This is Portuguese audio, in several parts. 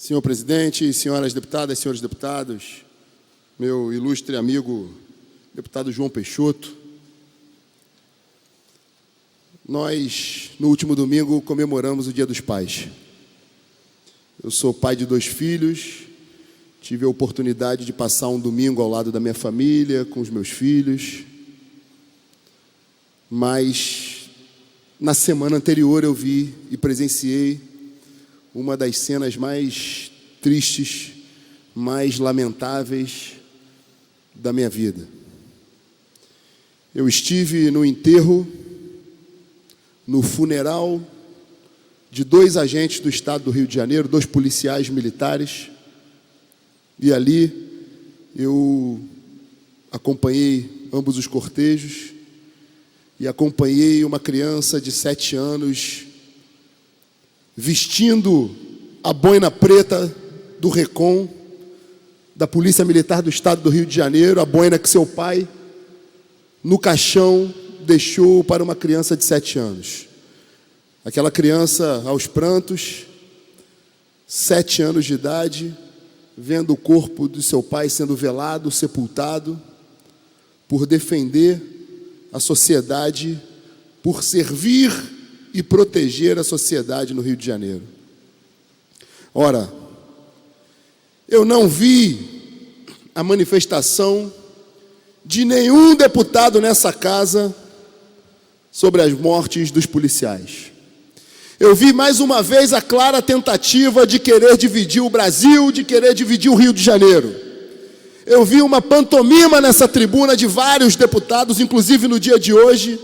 Senhor presidente, senhoras deputadas, senhores deputados, meu ilustre amigo, deputado João Peixoto, nós, no último domingo, comemoramos o Dia dos Pais. Eu sou pai de 2 filhos, tive a oportunidade de passar um domingo ao lado da minha família, com os meus filhos, mas na semana anterior eu vi e presenciei uma das cenas mais tristes, mais lamentáveis da minha vida. Eu estive no enterro, no funeral de 2 agentes do Estado do Rio de Janeiro, 2 policiais militares, e ali eu acompanhei ambos os cortejos e acompanhei uma criança de 7 anos vestindo a boina preta do RECOM, da Polícia Militar do Estado do Rio de Janeiro, a boina que seu pai, no caixão, deixou para uma criança de 7 anos. Aquela criança aos prantos, 7 anos de idade, vendo o corpo do seu pai sendo velado, sepultado, por defender a sociedade, por servir e proteger a sociedade no Rio de Janeiro. Ora, eu não vi a manifestação de nenhum deputado nessa casa sobre as mortes dos policiais. Eu vi mais uma vez a clara tentativa de querer dividir o Brasil, de querer dividir o Rio de Janeiro. Eu vi uma pantomima nessa tribuna de vários deputados, inclusive no dia de hoje,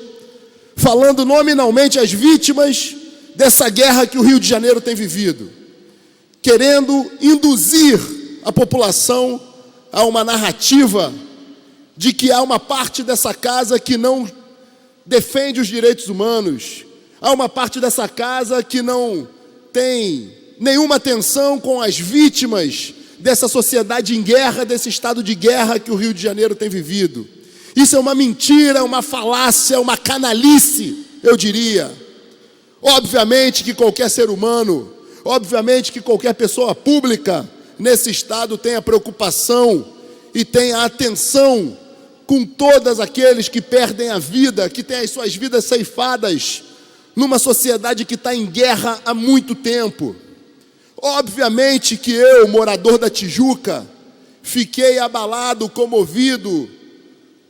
falando nominalmente as vítimas dessa guerra que o Rio de Janeiro tem vivido, querendo induzir a população a uma narrativa de que há uma parte dessa casa que não defende os direitos humanos, há uma parte dessa casa que não tem nenhuma atenção com as vítimas dessa sociedade em guerra, desse estado de guerra que o Rio de Janeiro tem vivido. Isso é uma mentira, uma falácia, uma canalice, eu diria. Obviamente que qualquer ser humano, obviamente que qualquer pessoa pública nesse estado tem a preocupação e tem a atenção com todos aqueles que perdem a vida, que têm as suas vidas ceifadas numa sociedade que está em guerra há muito tempo. Obviamente que eu, morador da Tijuca, fiquei abalado, comovido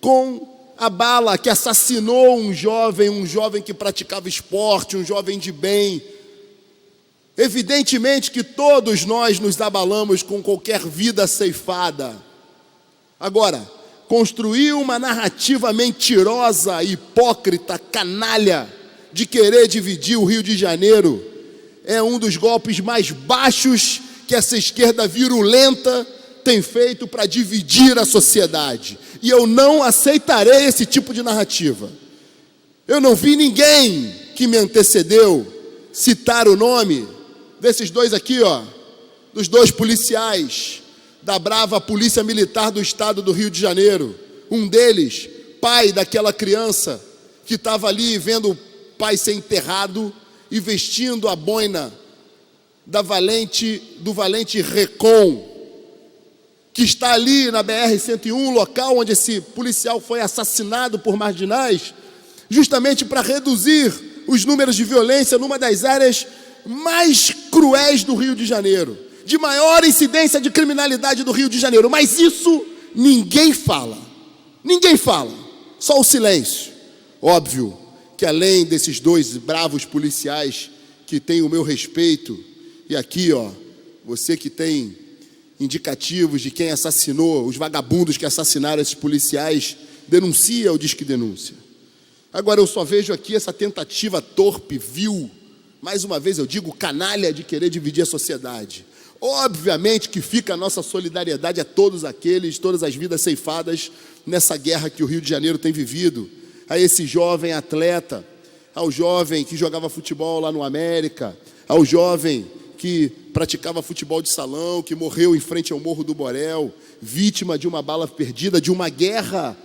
com a bala que assassinou um jovem que praticava esporte, um jovem de bem. Evidentemente que todos nós nos abalamos com qualquer vida ceifada. Agora, construir uma narrativa mentirosa, hipócrita, canalha, de querer dividir o Rio de Janeiro, é um dos golpes mais baixos que essa esquerda virulenta tem feito para dividir a sociedade. E eu não aceitarei esse tipo de narrativa. Eu não vi ninguém que me antecedeu citar o nome desses 2 aqui, dos 2 policiais da brava Polícia Militar do Estado do Rio de Janeiro. Um deles, pai daquela criança que estava ali vendo o pai ser enterrado e vestindo a boina do valente RECOM, que está ali na BR-101, local onde esse policial foi assassinado por marginais, justamente para reduzir os números de violência numa das áreas mais cruéis do Rio de Janeiro, de maior incidência de criminalidade do Rio de Janeiro. Mas isso ninguém fala, só o silêncio. Óbvio que além desses 2 bravos policiais que têm o meu respeito, e aqui, você que tem indicativos de quem assassinou, os vagabundos que assassinaram esses policiais, denuncia ou Disque Denúncia. Agora eu só vejo aqui essa tentativa torpe, vil, mais uma vez eu digo canalha, de querer dividir a sociedade. Obviamente que fica a nossa solidariedade a todos aqueles, todas as vidas ceifadas nessa guerra que o Rio de Janeiro tem vivido, a esse jovem atleta, ao jovem que jogava futebol lá no América, ao jovem que praticava futebol de salão, que morreu em frente ao Morro do Borel, vítima de uma bala perdida, de uma guerra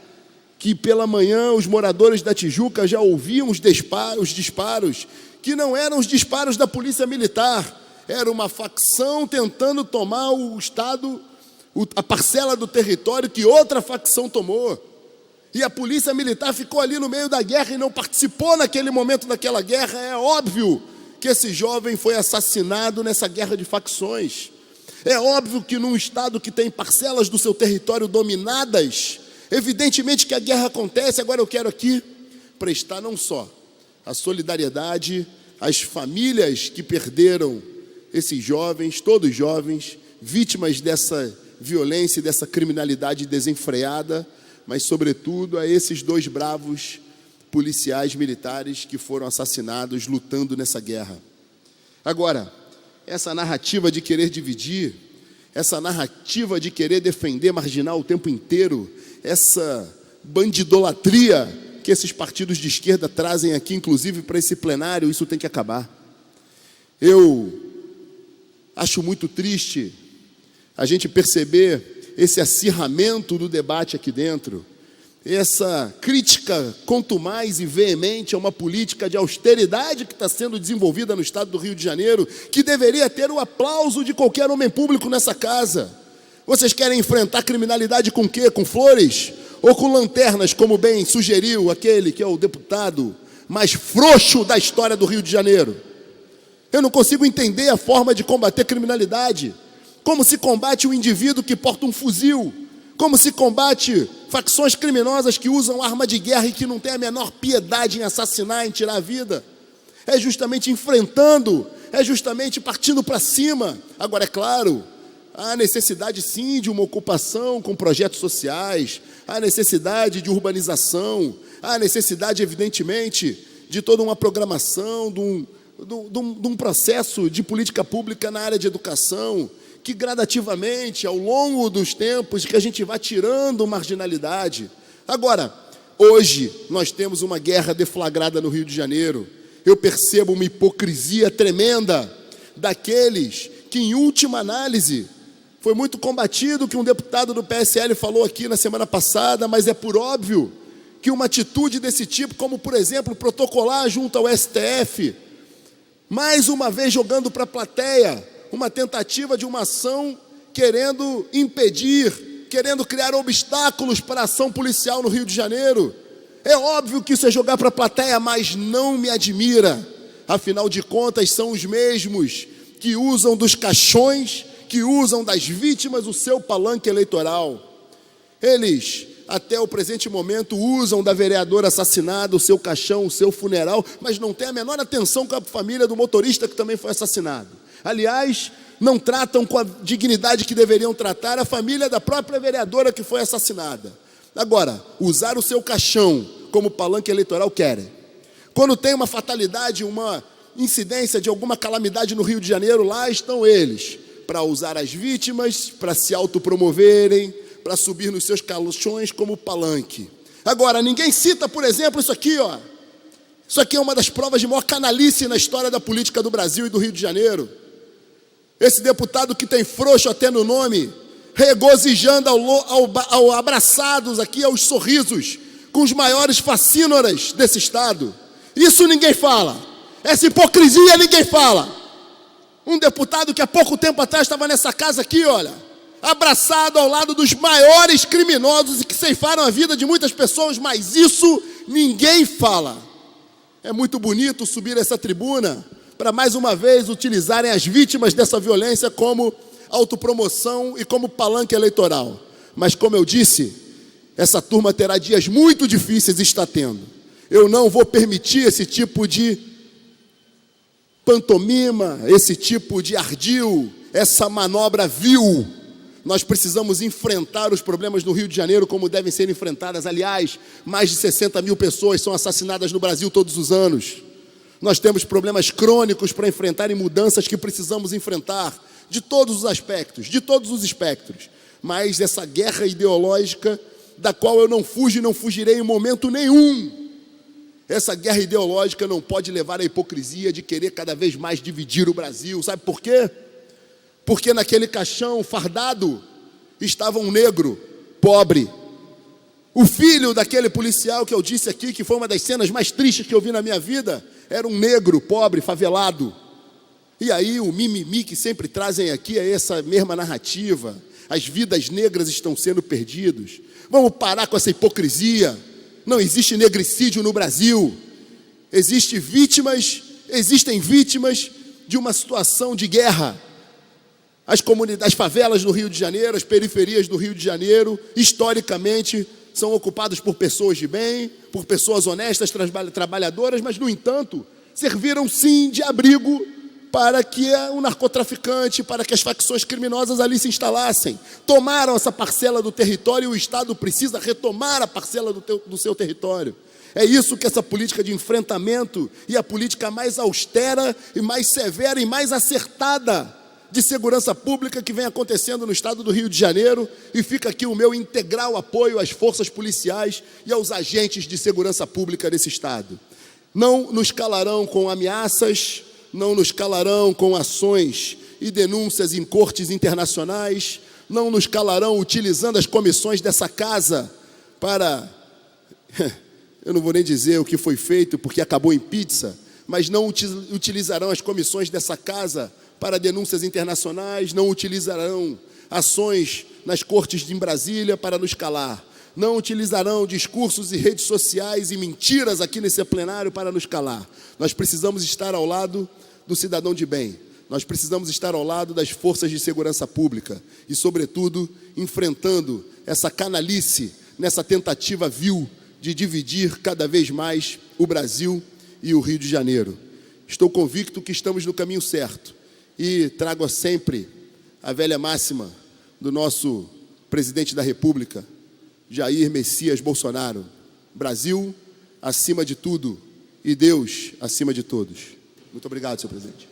que pela manhã os moradores da Tijuca já ouviam os disparos, que não eram os disparos da Polícia Militar, era uma facção tentando tomar o Estado, a parcela do território que outra facção tomou. E a polícia militar ficou ali no meio da guerra e não participou naquele momento daquela guerra. É óbvio que esse jovem foi assassinado nessa guerra de facções. É óbvio que num Estado que tem parcelas do seu território dominadas, evidentemente que a guerra acontece. Agora eu quero aqui prestar não só a solidariedade às famílias que perderam esses jovens, todos jovens, vítimas dessa violência e dessa criminalidade desenfreada, mas sobretudo a esses dois bravos policiais militares que foram assassinados lutando nessa guerra. Agora, essa narrativa de querer dividir, essa narrativa de querer defender marginal o tempo inteiro, essa bandidolatria que esses partidos de esquerda trazem aqui, inclusive para esse plenário, isso tem que acabar. Eu acho muito triste a gente perceber esse acirramento do debate aqui dentro, essa crítica contumaz e veemente a uma política de austeridade que está sendo desenvolvida no estado do Rio de Janeiro, que deveria ter o aplauso de qualquer homem público nessa casa. Vocês querem enfrentar criminalidade com quê? Com flores? Ou com lanternas, como bem sugeriu aquele que é o deputado mais frouxo da história do Rio de Janeiro? Eu não consigo entender a forma de combater criminalidade. Como se combate o indivíduo que porta um fuzil? Como se combate facções criminosas que usam arma de guerra e que não têm a menor piedade em assassinar, em tirar a vida? É justamente enfrentando, é justamente partindo para cima. Agora, é claro, há necessidade sim de uma ocupação com projetos sociais, há necessidade de urbanização, há necessidade, evidentemente, de toda uma programação, de um processo de política pública na área de educação, que gradativamente, ao longo dos tempos, que a gente vai tirando marginalidade. Agora, hoje, nós temos uma guerra deflagrada no Rio de Janeiro. Eu percebo uma hipocrisia tremenda daqueles que, em última análise, foi muito combatido o que um deputado do PSL falou aqui na semana passada, mas é por óbvio que uma atitude desse tipo, como, por exemplo, protocolar junto ao STF, mais uma vez jogando para a plateia uma tentativa de uma ação querendo impedir, querendo criar obstáculos para a ação policial no Rio de Janeiro. É óbvio que isso é jogar para a plateia, mas não me admira. Afinal de contas, são os mesmos que usam dos caixões, que usam das vítimas o seu palanque eleitoral. Eles, até o presente momento, usam da vereadora assassinada o seu caixão, o seu funeral, mas não tem a menor atenção com a família do motorista que também foi assassinado. Aliás, não tratam com a dignidade que deveriam tratar a família da própria vereadora que foi assassinada. Agora, usar o seu caixão como palanque eleitoral querem. Quando tem uma fatalidade, uma incidência de alguma calamidade no Rio de Janeiro, lá estão eles, para usar as vítimas, para se autopromoverem, para subir nos seus caixões como palanque. Agora, ninguém cita, por exemplo, isso aqui, ó. Isso aqui é uma das provas de maior canalice na história da política do Brasil e do Rio de Janeiro. Esse deputado que tem frouxo até no nome, regozijando ao abraçados aqui aos sorrisos com os maiores facínoras desse estado. Isso ninguém fala. Essa hipocrisia ninguém fala. Um deputado que há pouco tempo atrás estava nessa casa aqui, olha, abraçado ao lado dos maiores criminosos e que ceifaram a vida de muitas pessoas, mas isso ninguém fala. É muito bonito subir essa tribuna para mais uma vez utilizarem as vítimas dessa violência como autopromoção e como palanque eleitoral. Mas como eu disse, essa turma terá dias muito difíceis e está tendo. Eu não vou permitir esse tipo de pantomima, esse tipo de ardil, essa manobra vil. Nós precisamos enfrentar os problemas no Rio de Janeiro como devem ser enfrentadas. Aliás, mais de 60 mil pessoas são assassinadas no Brasil todos os anos. Nós temos problemas crônicos para enfrentar e mudanças que precisamos enfrentar, de todos os aspectos, de todos os espectros. Mas essa guerra ideológica, da qual eu não fujo e não fugirei em momento nenhum, essa guerra ideológica não pode levar à hipocrisia de querer cada vez mais dividir o Brasil. Sabe por quê? Porque naquele caixão fardado estava um negro, pobre. O filho daquele policial que eu disse aqui, que foi uma das cenas mais tristes que eu vi na minha vida, era um negro, pobre, favelado. E aí o mimimi que sempre trazem aqui é essa mesma narrativa. As vidas negras estão sendo perdidas. Vamos parar com essa hipocrisia. Não existe negricídio no Brasil. Existem vítimas de uma situação de guerra. As favelas no Rio de Janeiro, as periferias do Rio de Janeiro, historicamente, são ocupadas por pessoas de bem, por pessoas honestas, trabalhadoras, mas, no entanto, serviram sim de abrigo para que o narcotraficante, para que as facções criminosas ali se instalassem. Tomaram essa parcela do território e o Estado precisa retomar a parcela do seu território. É isso que essa política de enfrentamento e a política mais austera e mais severa e mais acertada de segurança pública que vem acontecendo no estado do Rio de Janeiro, e fica aqui o meu integral apoio às forças policiais e aos agentes de segurança pública desse estado. Não nos calarão com ameaças, não nos calarão com ações e denúncias em cortes internacionais, não nos calarão utilizando as comissões dessa casa para... Eu não vou nem dizer o que foi feito, porque acabou em pizza, mas não utilizarão as comissões dessa casa para denúncias internacionais, não utilizarão ações nas cortes de Brasília para nos calar, não utilizarão discursos e redes sociais e mentiras aqui nesse plenário para nos calar. Nós precisamos estar ao lado do cidadão de bem, nós precisamos estar ao lado das forças de segurança pública e, sobretudo, enfrentando essa canalice nessa tentativa vil de dividir cada vez mais o Brasil e o Rio de Janeiro. Estou convicto que estamos no caminho certo e trago sempre a velha máxima do nosso presidente da República, Jair Messias Bolsonaro: Brasil acima de tudo e Deus acima de todos. Muito obrigado, senhor presidente.